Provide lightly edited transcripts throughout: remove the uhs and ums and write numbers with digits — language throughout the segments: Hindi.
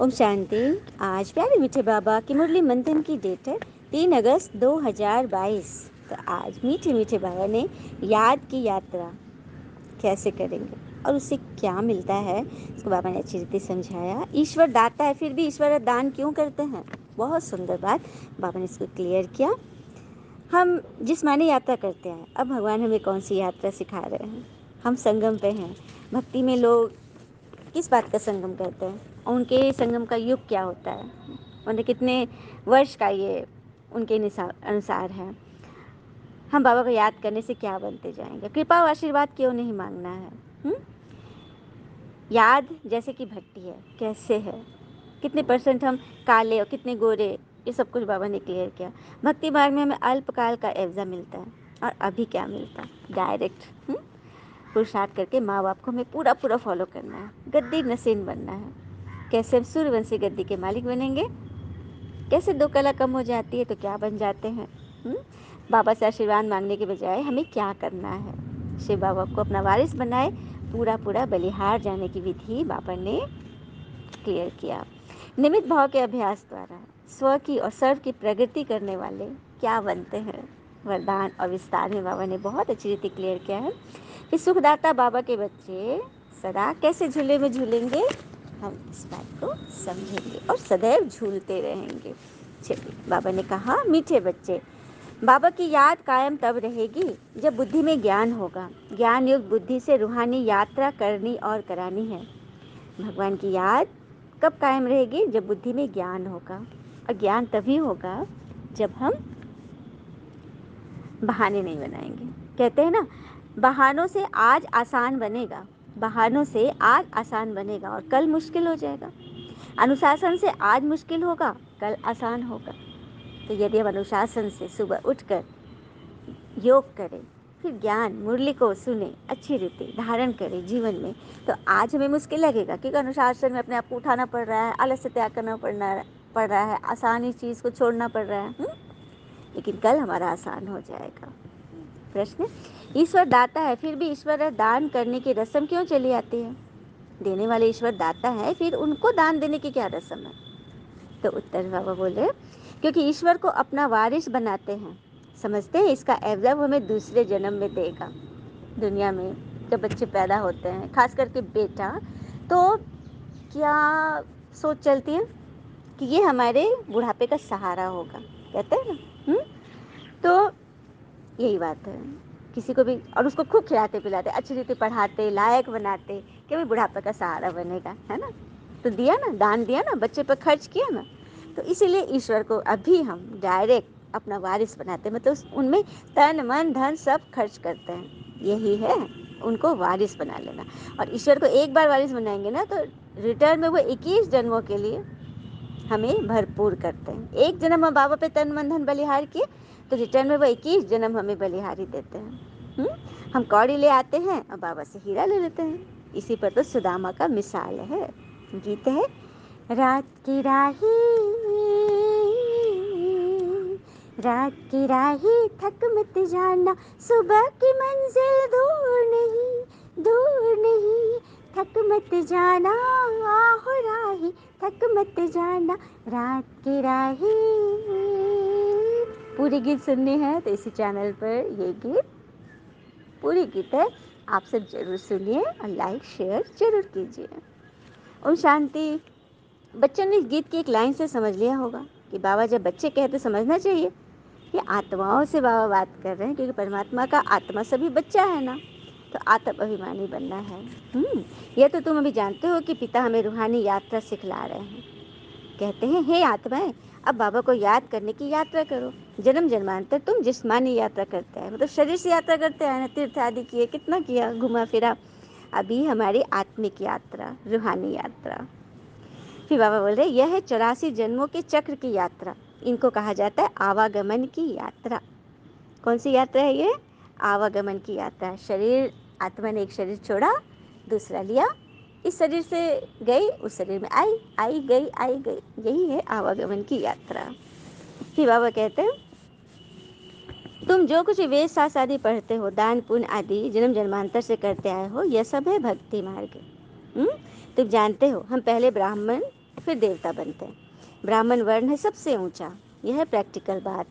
ओम शांति। आज प्यारे मीठे बाबा की मुरली मंथन की डेट है 3 अगस्त 2022। तो आज मीठे मीठे बाबा ने याद की यात्रा कैसे करेंगे और उससे क्या मिलता है इसको बाबा ने अच्छी रीति समझाया। ईश्वर दाता है फिर भी ईश्वर दान क्यों करते हैं, बहुत सुंदर बात बाबा ने इसको क्लियर किया। हम जिस्मानी यात्रा करते हैं, अब भगवान हमें कौन सी यात्रा सिखा रहे हैं। हम संगम पे हैं। भक्ति में लोग किस बात का संगम करते हैं, उनके संगम का युग क्या होता है, उन्हें कितने वर्ष का ये उनके अनुसार है। हम बाबा को याद करने से क्या बनते जाएंगे, कृपा और आशीर्वाद क्यों नहीं मांगना है। याद जैसे कि भट्टी है, कैसे है, कितने परसेंट हम काले और कितने गोरे, ये सब कुछ बाबा ने क्लियर किया। भक्ति मार्ग में हमें अल्पकाल का एवजा मिलता है और अभी क्या मिलता है, डायरेक्ट पुरुषार्थ करके माँ बाप को हमें पूरा पूरा फॉलो करना है, गद्दी नसीन बनना है। कैसे हम सूर्यवंशी गद्दी के मालिक बनेंगे, कैसे 2 कला कम हो जाती है तो क्या बन जाते हैं। बाबा से आशीर्वाद मांगने के बजाय हमें क्या करना है, शिव बाबा को अपना वारिस बनाए, पूरा पूरा बलिहार जाने की विधि बाबा ने क्लियर किया। निमित्त भाव के अभ्यास द्वारा स्व की और सर्व की प्रगति करने वाले क्या बनते हैं, वरदान और विस्तार में बाबा ने बहुत अच्छी रीति क्लियर किया है कि सुखदाता बाबा के बच्चे सदा कैसे झूले में झूलेंगे, हम इस बात को समझेंगे और सदैव झूलते रहेंगे। चलिए, बाबा ने कहा मीठे बच्चे, बाबा की याद कायम तब रहेगी जब बुद्धि में ज्ञान होगा। ज्ञान युक्त बुद्धि से रूहानी यात्रा करनी और करानी है। भगवान की याद कब कायम रहेगी, जब बुद्धि में ज्ञान होगा, और ज्ञान तभी होगा जब हम बहाने नहीं बनाएंगे। कहते हैं ना, बहानों से आज आसान बनेगा, बहानों से आज आसान बनेगा और कल मुश्किल हो जाएगा। अनुशासन से आज मुश्किल होगा, कल आसान होगा। तो यदि हम अनुशासन से सुबह उठकर योग करें, फिर ज्ञान मुरली को सुने, अच्छी रीति धारण करें जीवन में, तो आज हमें मुश्किल लगेगा क्योंकि अनुशासन में अपने आप को उठाना पड़ रहा है, आलस्य त्याग करना पड़ रहा है, आसानी चीज़ को छोड़ना पड़ रहा है। लेकिन कल हमारा आसान हो जाएगा। प्रश्न, ईश्वर दाता है फिर भी ईश्वर दान करने की रस्म क्यों चली आती है। देने वाले ईश्वर दाता है, फिर उनको दान देने की क्या रस्म है। तो उत्तर बाबा बोले, क्योंकि ईश्वर को अपना वारिस बनाते हैं, समझते हैं इसका एवज हमें दूसरे जन्म में देगा। दुनिया में जब बच्चे पैदा होते हैं, खास करके बेटा, तो क्या सोच चलती है कि ये हमारे बुढ़ापे का सहारा होगा, कहते हैं ना। तो यही बात है, किसी को भी, और उसको खूब खिलाते पिलाते, अच्छी रीति पढ़ाते, लायक बनाते कि भाई बुढ़ापे का सहारा बनेगा, है ना। तो दिया ना, दान दिया ना, बच्चे पर खर्च किया ना। तो इसीलिए ईश्वर को अभी हम डायरेक्ट अपना वारिस बनाते हैं, मतलब उनमें तन मन धन सब खर्च करते हैं। यही है उनको वारिस बना लेना। और ईश्वर को एक बार वारिस बनाएंगे ना, तो रिटर्न में वो 21 जन्मों के लिए हमें भरपूर करते हैं। एक जन्म हम बाबा पे तन मन धन बलिहार किए, तो रिटर्न में वो 21 जन्म हमें बलिहारी देते हैं। हम कौड़ी ले आते हैं और बाबा से हीरा ले लेते हैं। इसी पर तो सुदामा का मिसाल है। गीत है, रात की राही, रात की राही थक मत जाना, सुबह की मंजिल दूर नहीं, दूर नहीं, थक मत जाना, आहो राही थक मत जाना, रात की राही। पूरी गीत सुननी है तो इसी चैनल पर ये गीत, पूरी गीत है, आप सब जरूर सुनिए और लाइक शेयर जरूर कीजिए। ओम शांति। बच्चों ने इस गीत की एक लाइन से समझ लिया होगा कि बाबा जब बच्चे कहते समझना चाहिए ये आत्माओं से बाबा बात कर रहे हैं, क्योंकि परमात्मा का आत्मा सभी बच्चा है ना, तो आत्म अभिमानी बनना है। यह तो तुम अभी जानते हो कि पिता हमें रूहानी यात्रा सिखला रहे हैं। कहते हैं, हे आत्माएं, अब बाबा को याद करने की यात्रा करो। जन्म जन्मांतर तुम जिस्मानी यात्रा करते हैं, मतलब शरीर से यात्रा करते हैं ना, तीर्थ आदि किए, कितना किया, घुमा फिरा। अभी हमारी आत्मिक यात्रा, रूहानी यात्रा। फिर बाबा बोल रहे, यह है 84 जन्मों के चक्र की यात्रा। इनको कहा जाता है आवागमन की यात्रा। कौन सी यात्रा है ये, आवागमन की यात्रा। शरीर, आत्मा ने एक शरीर छोड़ा, दूसरा लिया, इस शरीर से गई, उस शरीर में आई, आई गई, आई गई, यही है आवागमन की यात्रा। फिर बाबा कहते हैं, तुम जो कुछ वेद शास्त्र आदि पढ़ते हो, दान पुण्य आदि जन्म जन्मांतर से करते आए हो, यह सब है भक्ति मार्ग। तुम जानते हो हम पहले ब्राह्मण फिर देवता बनते हैं। ब्राह्मण वर्ण है सबसे ऊंचा, यह है प्रैक्टिकल बात।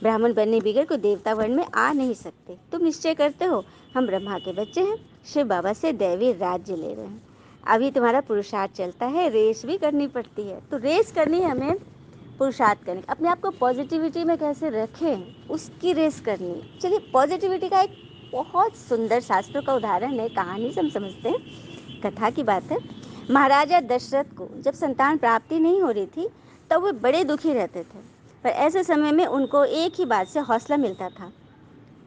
ब्राह्मण बनने बगैर कोई देवता वर्ण में आ नहीं सकते। तुम निश्चय करते हो हम ब्रह्मा के बच्चे हैं, शिव बाबा से दैवी राज्य ले रहे हैं। अभी तुम्हारा पुरुषार्थ चलता है, रेस भी करनी पड़ती है। तो रेस करनी है हमें, पुरुषार्थ करनी, अपने आप को पॉजिटिविटी में कैसे रखें उसकी रेस करनी। चलिए, पॉजिटिविटी का एक बहुत सुंदर शास्त्रों का उदाहरण है, कहानी से हम समझते हैं, कथा की बात है। महाराजा दशरथ को जब संतान प्राप्ति नहीं हो रही थी तब वे बड़े दुखी रहते थे, पर ऐसे समय में उनको एक ही बात से हौसला मिलता था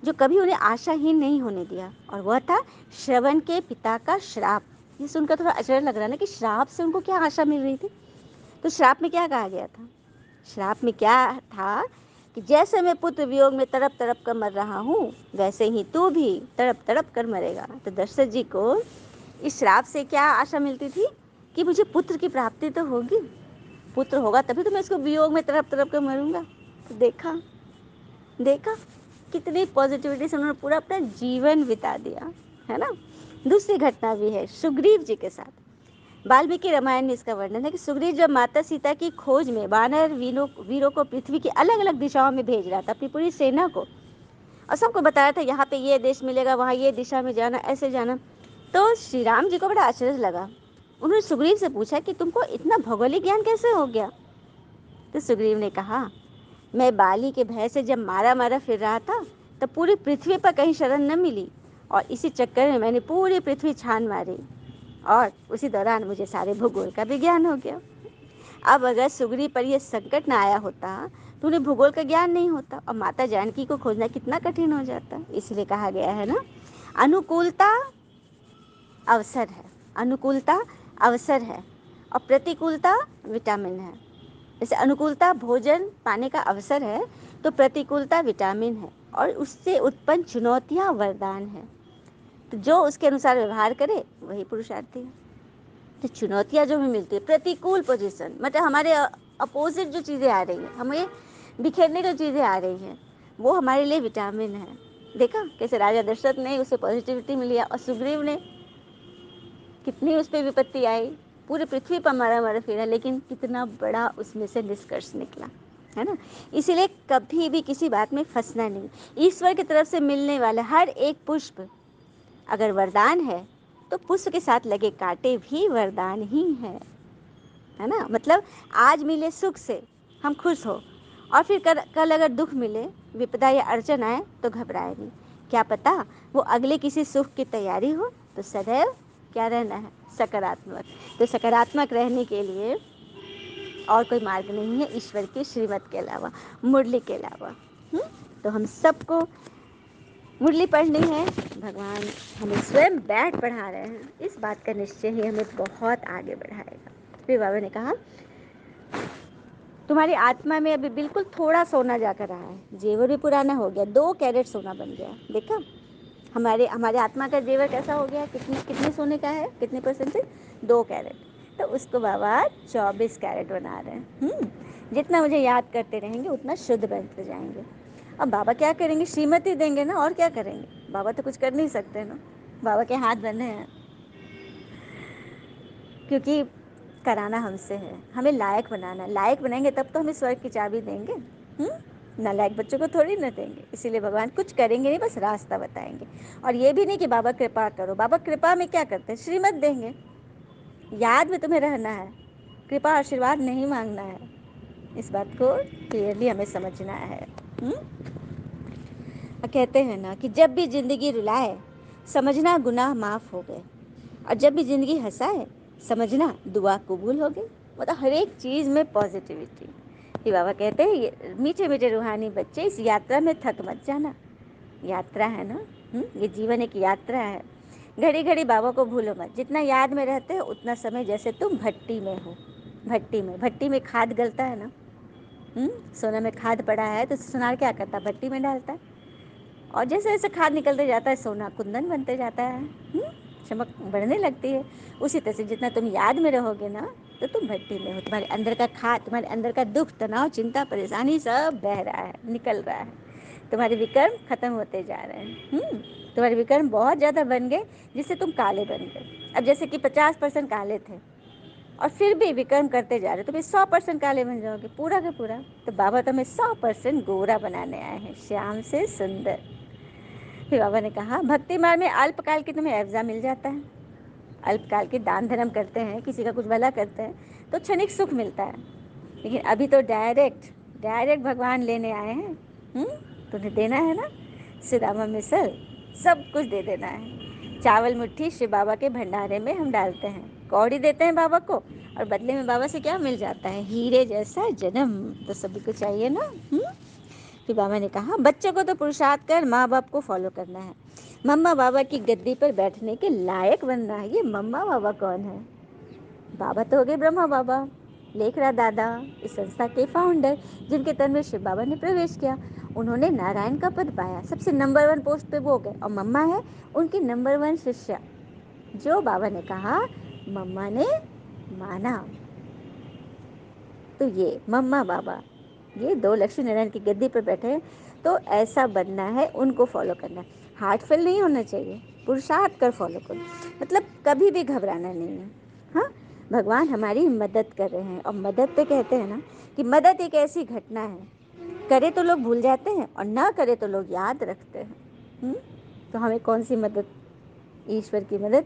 जो कभी उन्हें आशाहीन नहीं होने दिया, और वह था श्रवण के पिता का श्राप। ये सुनकर थोड़ा अचरज लग रहा है ना कि श्राप से उनको क्या आशा मिल रही थी। तो श्राप में क्या कहा गया था? श्राप में क्या था कि जैसे मैं पुत्र वियोग में तड़प तड़प कर मर रहा हूँ, वैसे ही तू भी तड़प तड़प कर मरेगा। तो दशरथ जी को इस श्राप से क्या आशा मिलती थी कि मुझे पुत्र की प्राप्ति तो होगी, पुत्र होगा तभी तो मैं इसको वियोग में तड़प तड़प कर मरूंगा। तो देखा देखा कितनी पॉजिटिविटी से उन्होंने पूरा अपना जीवन बिता दिया, है ना। दूसरी घटना भी है सुग्रीव जी के साथ। वाल्मीकि रामायण में इसका वर्णन है कि सुग्रीव जब माता सीता की खोज में वानर वीरों को पृथ्वी की अलग अलग दिशाओं में भेज रहा था, अपनी पूरी सेना को, और सबको बताया था यहाँ पे ये देश मिलेगा, वहाँ ये दिशा में जाना, ऐसे जाना। तो श्री राम जी को बड़ा आश्चर्य लगा। उन्होंने सुग्रीव से पूछा कि तुमको इतना भौगोलिक ज्ञान कैसे हो गया? तो सुग्रीव ने कहा, मैं बाली के भय से जब मारा मारा फिर रहा था तब पूरी पृथ्वी पर कहीं शरण न मिली, और इसी चक्कर में मैंने पूरी पृथ्वी छान मारी, और उसी दौरान मुझे सारे भूगोल का भी ज्ञान हो गया। अब अगर सुग्रीव पर यह संकट ना आया होता तो उन्हें भूगोल का ज्ञान नहीं होता, और माता जानकी को खोजना कितना कठिन हो जाता। इसलिए कहा गया है ना, अनुकूलता अवसर है, अनुकूलता अवसर है, और प्रतिकूलता विटामिन है। जैसे अनुकूलता भोजन पाने का अवसर है, तो प्रतिकूलता विटामिन है, और उससे उत्पन्न चुनौतियां वरदान है। तो जो उसके अनुसार व्यवहार करे वही पुरुषार्थी है। तो चुनौतियां जो हमें मिलती है, प्रतिकूल पोजीशन, मतलब हमारे अपोजिट जो चीज़ें आ रही हैं, हमें बिखेरने जो चीज़ें आ रही हैं, वो हमारे लिए विटामिन है। देखा कैसे राजा दशरथ ने उसे पॉजिटिविटी मिली, और सुग्रीव ने कितनी उस पर विपत्ति आई, पूरी पृथ्वी पर मारा मारा फिरा, लेकिन कितना बड़ा उसमें से निष्कर्ष निकला, है ना। इसीलिए कभी भी किसी बात में फंसना नहीं। ईश्वर की तरफ से मिलने वाला हर एक पुष्प अगर वरदान है तो पुष्प के साथ लगे कांटे भी वरदान ही है ना। मतलब आज मिले सुख से हम खुश हो, और फिर कल अगर दुख मिले, विपदा या अड़चन आए तो घबराए नहीं। क्या पता वो अगले किसी सुख की तैयारी हो। तो सदैव क्या रहना है? सकारात्मक। तो सकारात्मक रहने के लिए और कोई मार्ग नहीं है ईश्वर की श्रीमत के अलावा, मुरली के अलावा। तो हम सबको मुरली पढ़नी है, भगवान हमें स्वयं बैठ पढ़ा रहे हैं, इस बात का निश्चय ही हमें बहुत आगे बढ़ाएगा। फिर बाबा ने कहा, तुम्हारी आत्मा में अभी बिल्कुल थोड़ा सोना जाकर रहा है, जेवर भी पुराना हो गया, 2 कैरेट सोना बन गया। देखा हमारे हमारे आत्मा का जेवर कैसा हो गया, कितने कितने सोने का है, कितने परसेंट? 2 कैरेट। तो उसको बाबा 24 कैरेट बना रहे हैं। जितना मुझे याद करते रहेंगे उतना शुद्ध बनते जाएंगे। अब बाबा क्या करेंगे? श्रीमती देंगे ना, और क्या करेंगे? बाबा तो कुछ कर नहीं सकते ना, बाबा के हाथ बंधे हैं, क्योंकि कराना हमसे है, हमें लायक बनाना। लायक बनाएंगे तब तो हमें स्वर्ग की चाबी देंगे। नालायक बच्चों को थोड़ी ना देंगे। इसीलिए भगवान कुछ करेंगे नहीं, बस रास्ता बताएंगे। और ये भी नहीं कि बाबा कृपा करो, बाबा कृपा में क्या करते हैं? श्रीमत देंगे। याद में तुम्हें रहना है, कृपा आशीर्वाद नहीं मांगना है। इस बात को क्लियरली हमें समझना है। कहते हैं ना कि जब भी जिंदगी रुलाए समझना गुनाह माफ हो गए, और जब भी जिंदगी हंसाए समझना दुआ कबूल हो गई। मतलब हर एक चीज़ में पॉजिटिविटी। ये बाबा कहते हैं, ये मीठे मीठे रूहानी बच्चे, इस यात्रा में थक मत जाना। यात्रा है ना, ये जीवन एक यात्रा है। घड़ी घड़ी बाबा को भूलो मत। जितना याद में रहते हो उतना समय जैसे तुम भट्टी में हो। भट्टी में खाद गलता है ना। सोना में खाद पड़ा है तो सुनार क्या करता है? भट्टी में डालता है, और जैसे जैसे खाद निकलते जाता है सोना कुंदन बनते जाता है, चमक बढ़ने लगती है। उसी तरह से जितना तुम याद में रहोगे ना तो तुम भट्टी में हो। तुम्हारे अंदर का खाद, तुम्हारे अंदर का दुख तनाव चिंता परेशानी सब बह रहा है, निकल रहा है। तुम्हारे विकर्म खत्म होते जा रहे हैं। तुम्हारे विकर्म बहुत ज़्यादा बन गए जिससे तुम काले बन गए। अब जैसे कि 50% काले थे और फिर भी विक्रम करते जा रहे तो फिर 100% काले बन जाओगे पूरा का पूरा। तो बाबा तुम्हें 100% गोरा बनाने आए हैं, श्याम से सुंदर। फिर बाबा ने कहा भक्ति मार्ग में अल्पकाल की तुम्हें एवजा मिल जाता है, अल्पकाल के दान धर्म करते हैं, किसी का कुछ भला करते हैं तो क्षणिक सुख मिलता है, लेकिन अभी तो डायरेक्ट भगवान लेने आए हैं। तुम्हें देना है ना, सुदामा मिसल सब कुछ दे देना है। चावल मुट्ठी शिव बाबा के भंडारे में हम डालते हैं, कौड़ी देते हैं बाबा को, और बदले में बाबा से क्या मिल जाता है, हीरे जैसा जन्म। तो सभी को चाहिए ना। फिर बाबा ने कहा बच्चों को तो पुरुषार्थ कर माँ बाप को फॉलो करना है, मम्मा बाबा की गद्दी पर बैठने के लायक बनना है। ये मम्मा बाबा कौन है? बाबा तो हो गए ब्रह्मा बाबा, लेखराज दादा, इस संस्था के फाउंडर, जिनके तन में शिव बाबा ने प्रवेश किया। उन्होंने नारायण का पद पाया, सबसे नंबर 1 पोस्ट पे वो गए, और मम्मा है उनकी नंबर 1 शिष्या। जो बाबा ने कहा मम्मा ने माना। तो ये मम्मा बाबा, ये 2 लक्ष्मी नारायण की गद्दी पर बैठे हैं, तो ऐसा बनना है, उनको फॉलो करना है। हार्ट फेल नहीं होना चाहिए, पुरुषार्थ कर फॉलो करो, मतलब कभी भी घबराना नहीं है। हाँ, भगवान हमारी मदद कर रहे हैं, और मदद पे कहते हैं ना कि मदद एक ऐसी घटना है, करे तो लोग भूल जाते हैं और ना करे तो लोग याद रखते हैं। तो हमें कौन सी मदद, ईश्वर की मदद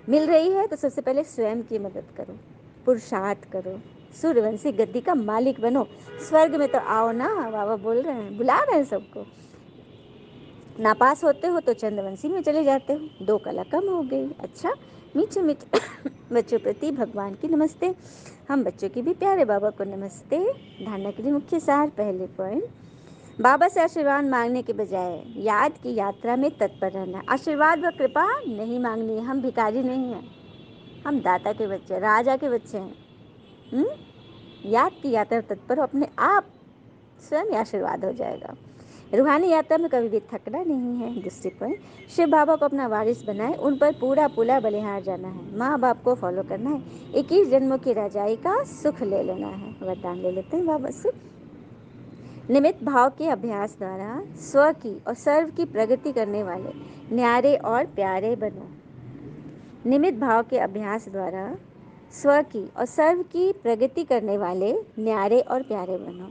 मिल रही है, तो सबसे पहले स्वयं की मदद करो, पुरुषार्थ करो, सूर्यवंशी गद्दी का मालिक बनो। स्वर्ग में तो आओ ना, बाबा बोल रहे हैं, बुला रहे हैं सबको। नापास होते हो तो चंद्रवंशी में चले जाते हो, 2 कला कम हो गई। अच्छा, मीठे मीठे बच्चों प्रति भगवान की नमस्ते, हम बच्चों की भी प्यारे बाबा को नमस्ते। धारणा के लिए मुख्य सार, पहले पॉइंट, बाबा से आशीर्वाद मांगने के बजाय याद की यात्रा में तत्पर रहना। आशीर्वाद व कृपा नहीं मांगनी है, हम भिखारी नहीं हैं, हम दाता के बच्चे, राजा के बच्चे हैं। याद की यात्रा तत्पर हो, अपने आप स्वयं आशीर्वाद हो जाएगा। रूहानी यात्रा में कभी भी थकना नहीं है। दूसरी पॉइंट, शिव बाबा को अपना वारिस बनाए, उन पर पूरा पूरा बलिहार जाना है, माँ बाप को फॉलो करना है, 21 जन्मों की राजाई का सुख ले लेना है। वरदान ले लेते हैं बाबा से। निमित्त भाव के अभ्यास द्वारा स्व की और सर्व की प्रगति करने वाले न्यारे और प्यारे बनो। निमित्त भाव के अभ्यास द्वारा स्व की और सर्व की प्रगति करने वाले न्यारे और प्यारे बनो।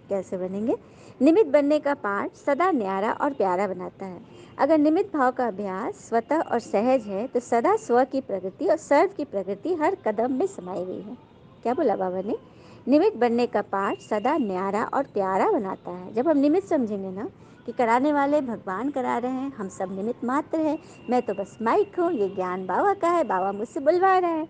कैसे बनेंगे? निमित्त बनने का पाठ सदा न्यारा और प्यारा बनाता है। अगर निमित्त भाव का अभ्यास स्वतः और सहज है तो सदा स्व की प्रगति और सर्व की प्रगति हर कदम में समाई हुई है। क्या बोला बाबा ने? निमित्त बनने का पाठ सदा न्यारा और प्यारा बनाता है। जब हम निमित्त समझेंगे ना कि कराने वाले भगवान करा रहे हैं, हम सब निमित्त मात्र हैं, मैं तो बस माइक हूँ, ये ज्ञान बाबा का है, बाबा मुझसे बुलवा रहा है,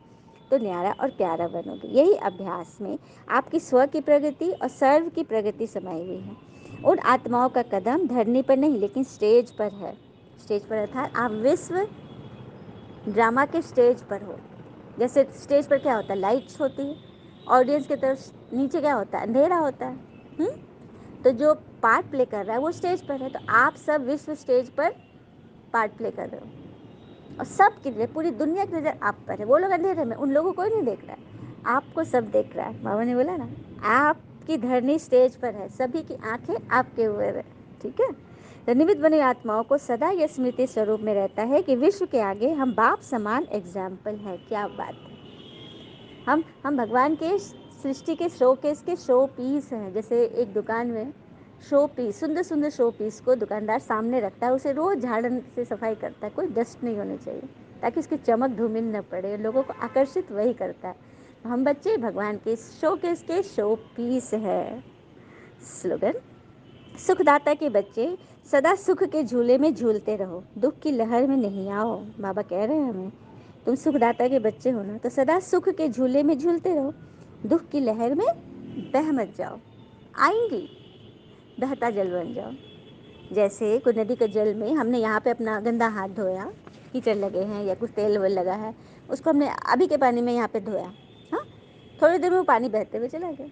तो न्यारा और प्यारा बनोगे। यही अभ्यास में आपकी स्व की प्रगति और सर्व की प्रगति समाई हुई है। उन आत्माओं का कदम धरनी पर नहीं लेकिन स्टेज पर है। स्टेज पर अर्थात आप विश्व ड्रामा के स्टेज पर हो। जैसे स्टेज पर क्या होता है, लाइट्स होती है, ऑडियंस की तरफ नीचे क्या होता है, अंधेरा होता है। तो जो पार्ट प्ले कर रहा है वो स्टेज पर है, तो आप सब विश्व स्टेज पर पार्ट प्ले कर रहे हो, और सब की नजर, पूरी दुनिया की नज़र आप पर है। वो लोग अंधेरे में, उन लोगों को कोई नहीं देख रहा है, आपको सब देख रहा है। बाबा ने बोला ना, आपकी धरनी स्टेज पर है, सभी की आंखें आपके ऊपर है। ठीक है, तो निमित्त बनी आत्माओं को सदा यह स्मृति स्वरूप में रहता है कि विश्व के आगे हम बाप समान एग्जाम्पल है। क्या बात है, हम भगवान के सृष्टि के शोकेस के शो पीस हैं। जैसे एक दुकान में शो पीस, सुंदर सुंदर शो पीस को दुकानदार सामने रखता है, उसे रोज़ झाड़न से सफाई करता है, कोई डस्ट नहीं होनी चाहिए ताकि उसकी चमक धूमिल न पड़े, लोगों को आकर्षित वही करता है। हम बच्चे भगवान के शोकेस के शो पीस है। स्लोगन, सुखदाता के बच्चे सदा सुख के झूले में झूलते रहो, दुख की लहर में नहीं आओ। बाबा कह रहे हैं हमें, तुम सुखदाता के बच्चे हो ना, तो सदा सुख के झूले में झूलते रहो, दुख की लहर में बह मत जाओ। आएंगी, बहता जल बन जाओ। जैसे कोई नदी के जल में हमने यहाँ पे अपना गंदा हाथ धोया, कीचड़ लगे हैं या कुछ तेल वेल लगा है, उसको हमने अभी के पानी में यहाँ पे धोया, हाँ, थोड़ी देर में वो पानी बहते हुए चला गया,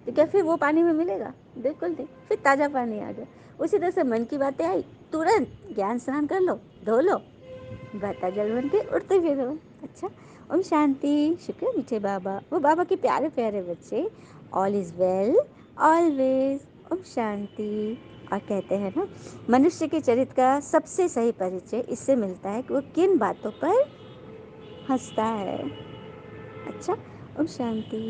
तो क्या फिर वो पानी में मिलेगा? बिल्कुल नहीं, फिर ताज़ा पानी आ गया। उसी तरह से मन की बातें आई, तुरंत ज्ञान स्नान कर लो, धो लो, बहता जल बन के उड़ते फिरो। अच्छा, ओम शांति। शुक्र मीठे बाबा, वो बाबा के प्यारे प्यारे बच्चे, all is well always. Om Shanti. और कहते हैं ना, मनुष्य के चरित्र का सबसे सही परिचय इससे मिलता है कि वो किन बातों पर हंसता है। अच्छा, ओम शांति।